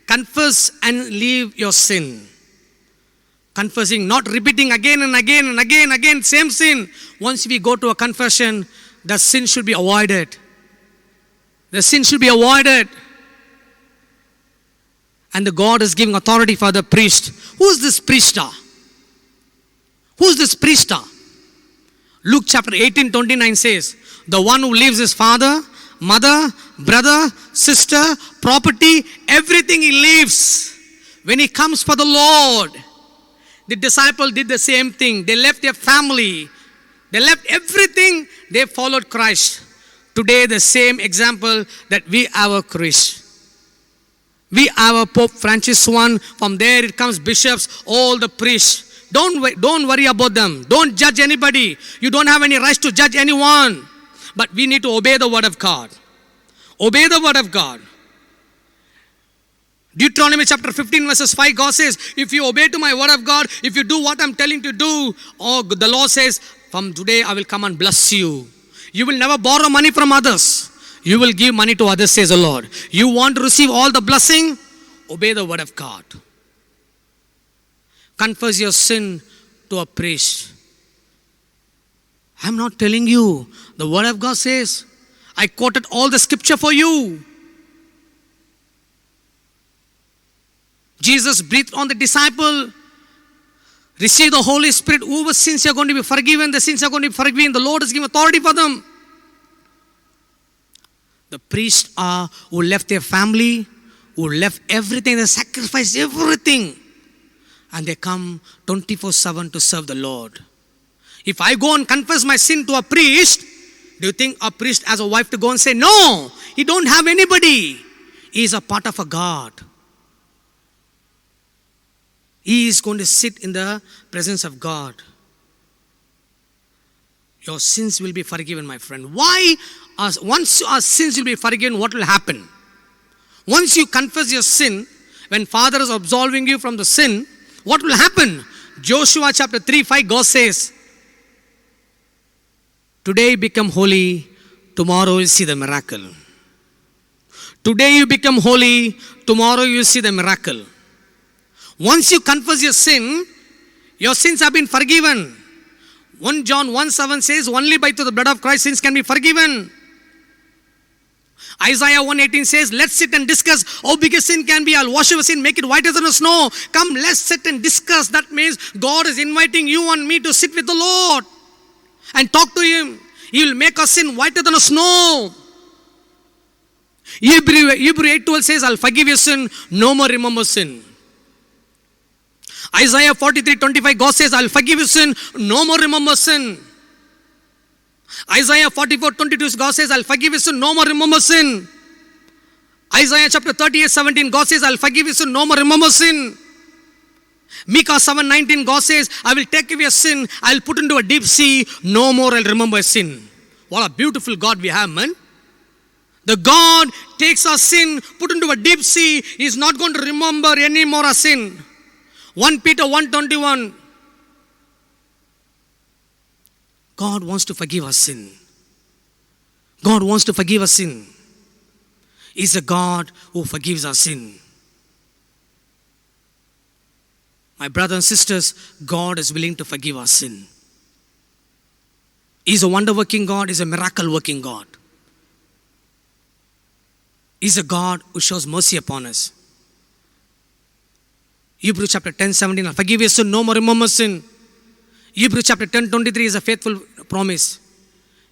Confess and leave your sin. Confessing, not repeating again and again and again, same sin. Once we go to a confession, the sin should be avoided. The sin should be avoided. And the God is giving authority for the priest. Who is this priest? Who is this priest? Luke chapter 18:29 says, the one who leaves his father, mother, brother, sister, property, everything he leaves. When he comes for the Lord, the disciple did the same thing. They left their family. They left everything. They followed Christ. Today the same example that we have a Christ. We have a Pope Francis I. From there it comes bishops, all the priests. Don't worry about them. Don't judge anybody. You don't have any right to judge anyone. But we need to obey the word of God. Obey the word of God. Deuteronomy chapter 15 verses 5, God says, if you obey to my word of God, if you do what I'm telling you to do, the law says, from today I will come and bless you. You will never borrow money from others. You will give money to others, says the Lord. You want to receive all the blessing? Obey the word of God. Confess your sin to a priest. I'm not telling you. The word of God says, I quoted all the scripture for you. Jesus breathed on the disciple. Receive the Holy Spirit. Whoever sins are going to be forgiven, the sins are going to be forgiven. The Lord has given authority for them. The priests are who left their family, who left everything, they sacrificed everything. And they come 24/7 to serve the Lord. If I go and confess my sin to a priest, do you think a priest has a wife to go and say, no, he don't have anybody. He is a part of a God. He is going to sit in the presence of God. Your sins will be forgiven, my friend. Why? Once our sins will be forgiven, what will happen? Once you confess your sin, when Father is absolving you from the sin, what will happen? Joshua chapter 3:5, God says, today become holy, tomorrow you'll see the miracle. Today you become holy, tomorrow you'll see the miracle. Once you confess your sin, your sins have been forgiven. 1 John 1:7 says, only by through the blood of Christ sins can be forgiven. Isaiah 1:18 says, let's sit and discuss how big a sin can be. I'll wash your sin, make it whiter than the snow. Come, let's sit and discuss. That means God is inviting you and me to sit with the Lord and talk to Him. He will make our sin whiter than a snow. Hebrew 8:12 says, I'll forgive your sin, no more remember sin. Isaiah 43:25, God says, I'll forgive your sin, no more remember sin. Isaiah 44:22, God says, I'll forgive your sin, no more remember sin. Isaiah chapter 38:17, God says, I'll forgive your sin, no more remember sin. Micah 7:19, God says, I will take away your sin, I'll put into a deep sea, no more I'll remember sin. What a beautiful God we have, man. The God takes our sin, put into a deep sea, He is not going to remember any more our sin. 1 Peter 1:21. God wants to forgive our sin. God wants to forgive our sin. He's a God who forgives our sin. My brothers and sisters, God is willing to forgive our sin. He's a wonder-working God. He's a miracle-working God. He's a God who shows mercy upon us. Hebrews chapter 10:17, I'll forgive your sin, no more remember sin. Hebrews chapter 10:23 is a faithful promise.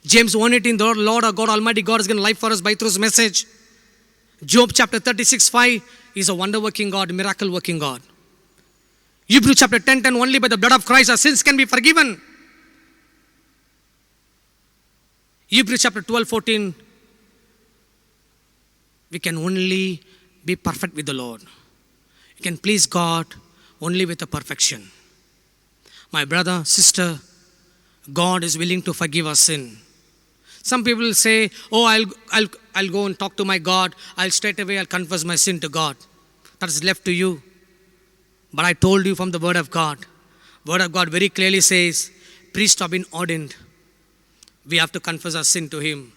James 1:18, the Lord our God, Almighty God has given life for us by through His message. Job chapter 36:5 is a wonder-working God, miracle-working God. Hebrews chapter 10:10, only by the blood of Christ our sins can be forgiven. Hebrews chapter 12:14, we can only be perfect with the Lord. You can please God only with a perfection. My brother, sister, God is willing to forgive our sin. Some people will say, oh, I'll go and talk to my God. I'll confess my sin to God. That is left to you. But I told you from the word of God. Word of God very clearly says, priests have been ordained. We have to confess our sin to Him.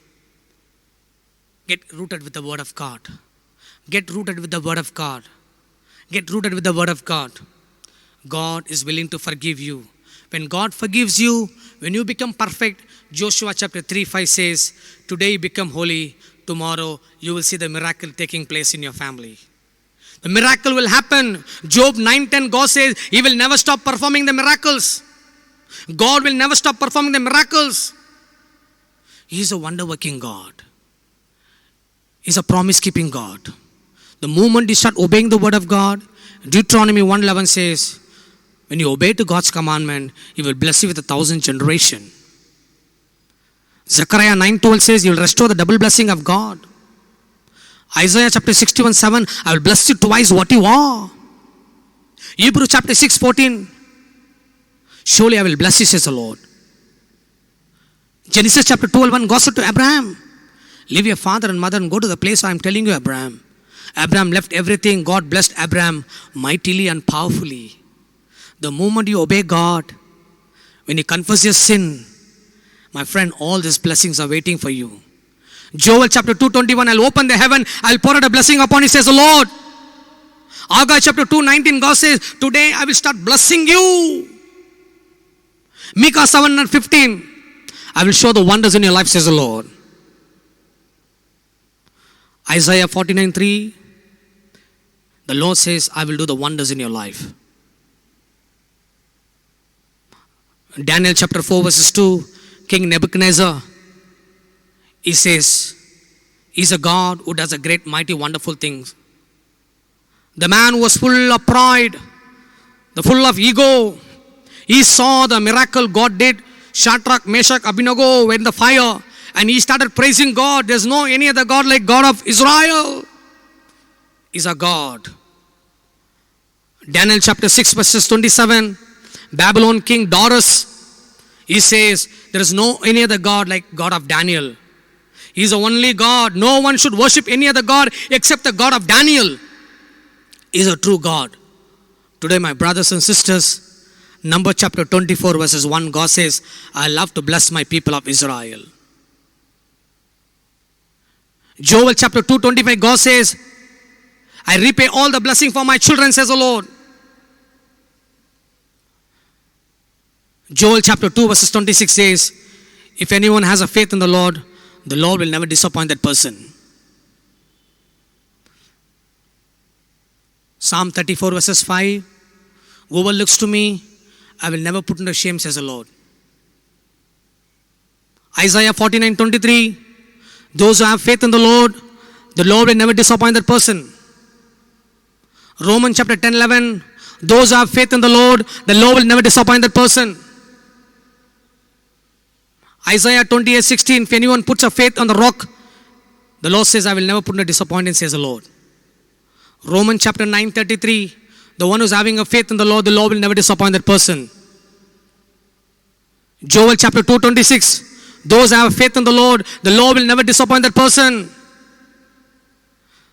Get rooted with the word of God. Get rooted with the word of God. Get rooted with the word of God. God is willing to forgive you. When God forgives you, when you become perfect, Joshua chapter 3:5 says, today you become holy, tomorrow you will see the miracle taking place in your family. The miracle will happen. Job 9:10, God says, He will never stop performing the miracles. God will never stop performing the miracles. He is a wonder-working God. He is a promise-keeping God. The moment you start obeying the word of God, Deuteronomy 1:11 says, when you obey to God's commandment, He will bless you with 1,000 generations. Zechariah 9:12 says, He will restore the double blessing of God. Isaiah chapter 61:7, I will bless you twice what you are. Hebrews chapter 6:14, surely I will bless you, says the Lord. Genesis chapter 12:1, God said to Abraham, leave your father and mother and go to the place I am telling you, Abraham. Abraham left everything. God blessed Abraham mightily and powerfully. The moment you obey God, when you confess your sin, my friend, all these blessings are waiting for you. Joel chapter 2:21, I'll open the heaven, I'll pour out a blessing upon you, says the Lord. Haggai chapter 2:19, God says, today I will start blessing you. Micah 7:15, I will show the wonders in your life, says the Lord. Isaiah 49:3, the Lord says, I will do the wonders in your life. Daniel chapter 4:2, King Nebuchadnezzar, he says, he's a God who does a great, mighty, wonderful things. The man who was full of pride, full of ego, he saw the miracle God did. Shadrach, Meshach, Abednego were in the fire, and he started praising God. There's no any other God like God of Israel. He's a God. Daniel chapter 6:27, Babylon king Darius, he says, there is no any other God like God of Daniel. He's the only God. No one should worship any other God except the God of Daniel. He's a true God. Today, my brothers and sisters, Numbers chapter 24:1, God says, I love to bless my people of Israel. Joel chapter 2:25, God says, I repay all the blessing for my children, says the Lord. Joel chapter 2:26 says, if anyone has a faith in the Lord will never disappoint that person. Psalm 34:5, whoever looks to me, I will never put into shame, says the Lord. Isaiah 49:23, those who have faith in the Lord will never disappoint that person. Romans chapter 10:11, those who have faith in the Lord will never disappoint that person. Isaiah 28:16, if anyone puts a faith on the rock, the Lord says, I will never put a disappointment, says the Lord. Romans chapter 9:33, the one who's having a faith in the Lord will never disappoint that person. Joel chapter 2:26, those who have faith in the Lord will never disappoint that person.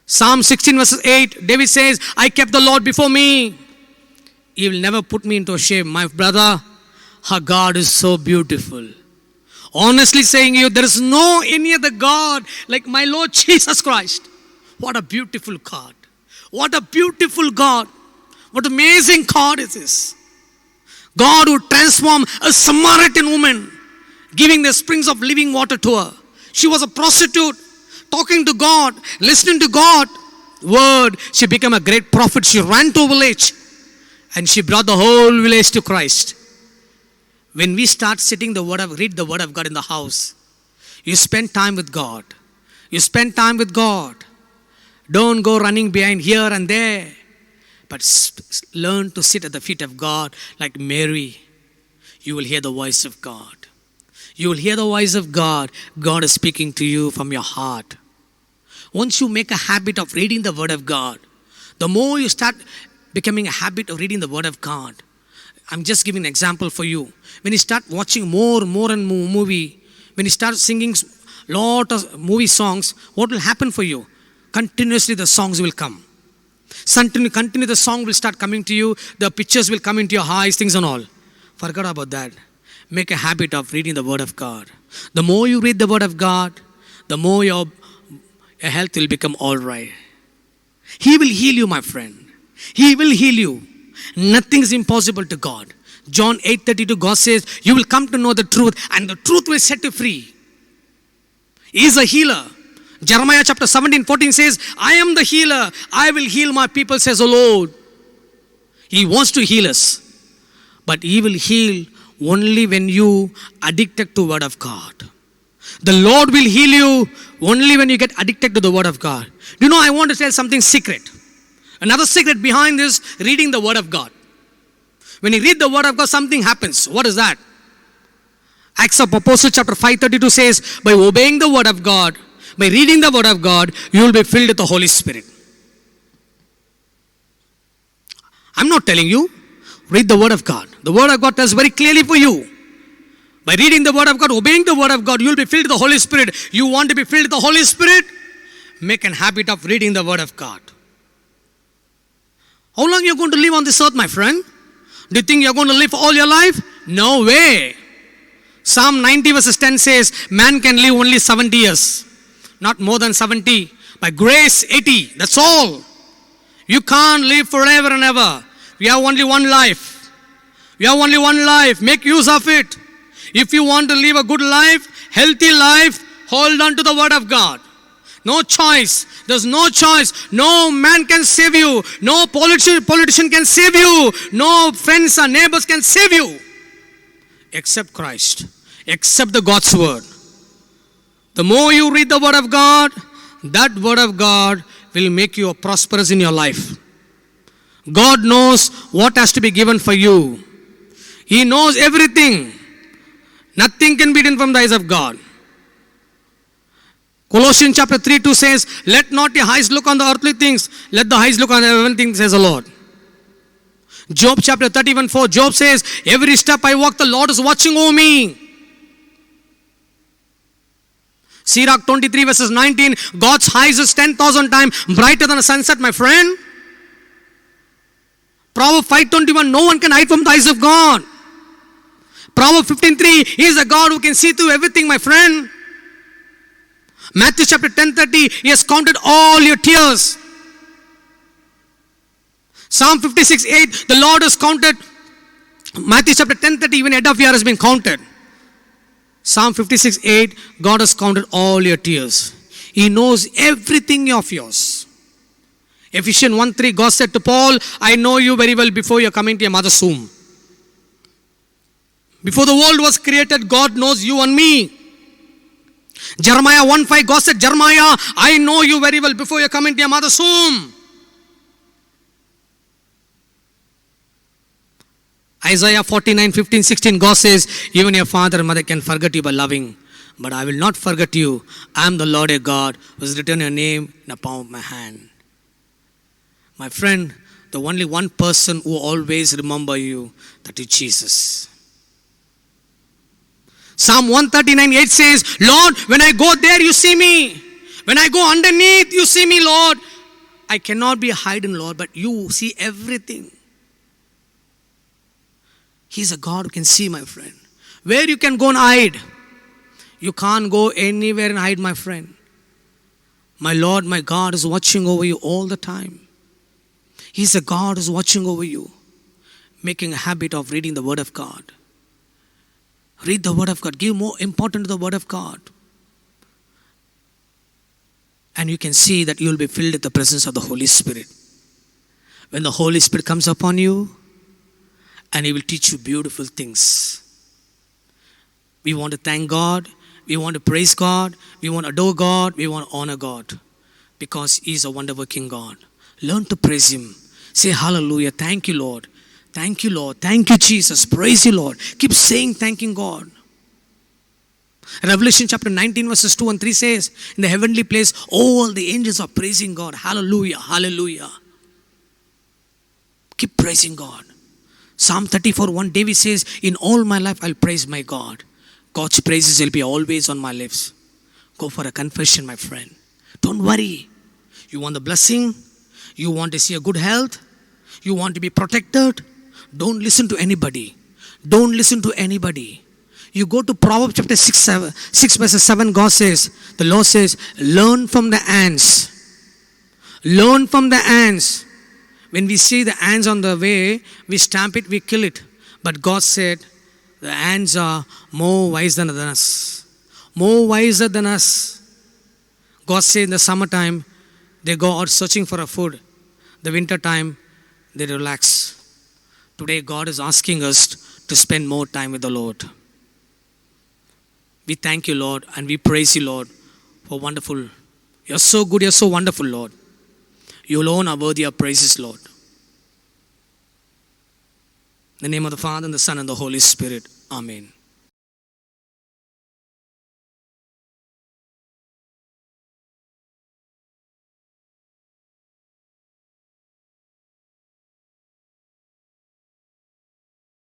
Psalm 16:8, David says, I kept the Lord before me. He will never put me into shame. My brother, her God is so beautiful. Honestly saying you, there is no any other God like my Lord Jesus Christ. What a beautiful God. What a beautiful God. What amazing God is this. God who transformed a Samaritan woman, giving the springs of living water to her. She was a prostitute, talking to God, listening to God. Word, she became a great prophet. She ran to a village and she brought the whole village to Christ. When we start read the word of God in the house, you spend time with God. You spend time with God. Don't go running behind here and there, but learn to sit at the feet of God like Mary. You will hear the voice of God. You will hear the voice of God. God is speaking to you from your heart. Once you make a habit of reading the word of God, the more you start becoming a habit of reading the word of God. I'm just giving an example for you. When you start watching more and more movie, when you start singing lot of movie songs, what will happen for you? Continuously the songs will come. Continue the song will start coming to you. The pictures will come into your eyes, things and all. Forget about that. Make a habit of reading the word of God. The more you read the word of God, the more your health will become all right. He will heal you, my friend. He will heal you. Nothing is impossible to God. John 8:32, God says, you will come to know the truth and the truth will set you free. He is a healer. Jeremiah chapter 17:14 says, I am the healer. I will heal my people, says the Lord. He wants to heal us. But He will heal only when you addicted to word of God. The Lord will heal you only when you get addicted to the word of God. Do you know, I want to tell something secret. Another secret behind this, reading the word of God. When you read the word of God, something happens. What is that? Acts of Apostles chapter 5:32 says, by obeying the word of God, By reading the Word of God, you will be filled with the Holy Spirit. I'm not telling you. Read the Word of God. The Word of God tells very clearly for you. By reading the Word of God, obeying the Word of God, you will be filled with the Holy Spirit. You want to be filled with the Holy Spirit? Make a habit of reading the Word of God. How long are you going to live on this earth, my friend? Do you think you're going to live all your life? No way. Psalm 90 verses 10 says, man can live only 70 years. Not more than 70. By grace, 80. That's all. You can't live forever and ever. We have only one life. We have only one life. Make use of it. If you want to live a good life, healthy life, hold on to the Word of God. No choice. There's no choice. No man can save you. No politician can save you. No friends or neighbors can save you. Except Christ. Except the God's Word. The more you read the Word of God, that Word of God will make you prosperous in your life. God knows what has to be given for you. He knows everything. Nothing can be hidden from the eyes of God. Colossians chapter 3:2 says, let not your eyes look on the earthly things, let the eyes look on the heavenly things, says the Lord. Job chapter 31:4, Job says, every step I walk, the Lord is watching over me. Sirach 23 verses 19, God's eyes is 10,000 times brighter than a sunset, my friend. Proverbs 5:21, no one can hide from the eyes of God. Proverbs 15:3, He is a God who can see through everything, my friend. Matthew chapter 10:30, He has counted all your tears. Psalm 56:8, the Lord has counted. Matthew chapter 10:30, even head of year has been counted. Psalm 56:8, God has counted all your tears. He knows everything of yours. Ephesians 1:3, God said to Paul, I know you very well before you're coming to your mother's womb. Before the world was created, God knows you and me. Jeremiah 1:5, God said, Jeremiah, I know you very well before you're coming to your mother's womb. Isaiah 49:15-16, God says, even your father and mother can forget you by loving, but I will not forget you. I am the Lord your God, who has written your name in the palm of my hand. My friend, the only one person who always remember you, that is Jesus. Psalm 139:8 says, Lord, when I go there, you see me. When I go underneath, you see me, Lord. I cannot be hidden, Lord, but you see everything. He's a God who can see, my friend. Where you can go and hide. You can't go anywhere and hide, my friend. My Lord, my God is watching over you all the time. He's a God who's watching over you. Making a habit of reading the Word of God. Read the Word of God. Give more importance to the Word of God. And you can see that you will be filled with the presence of the Holy Spirit. When the Holy Spirit comes upon you, and He will teach you beautiful things. We want to thank God. We want to praise God. We want to adore God. We want to honor God. Because He is a wonder-working God. Learn to praise Him. Say hallelujah. Thank you, Lord. Thank you, Lord. Thank you, Jesus. Praise you, Lord. Keep saying thanking God. Revelation chapter 19 verses 2 and 3 says, in the heavenly place, all the angels are praising God. Hallelujah. Hallelujah. Keep praising God. Psalm 34:1, David says, in all my life I'll praise my God. God's praises will be always on my lips. Go for a confession, my friend. Don't worry. You want the blessing? You want to see a good health? You want to be protected? Don't listen to anybody. Don't listen to anybody. You go to Proverbs chapter 6 verses 7, God says, the Lord says, learn from the ants. Learn from the ants. When we see the ants on the way, we stamp it, we kill it. But God said, the ants are more wiser than us. More wiser than us. God said in the summertime, they go out searching for a food. The winter time, they relax. Today, God is asking us to spend more time with the Lord. We thank you, Lord, and we praise you, Lord, for wonderful. You're so good, you're so wonderful, Lord. You alone are worthy of praises, Lord. In the name of the Father, and the Son, and the Holy Spirit. Amen.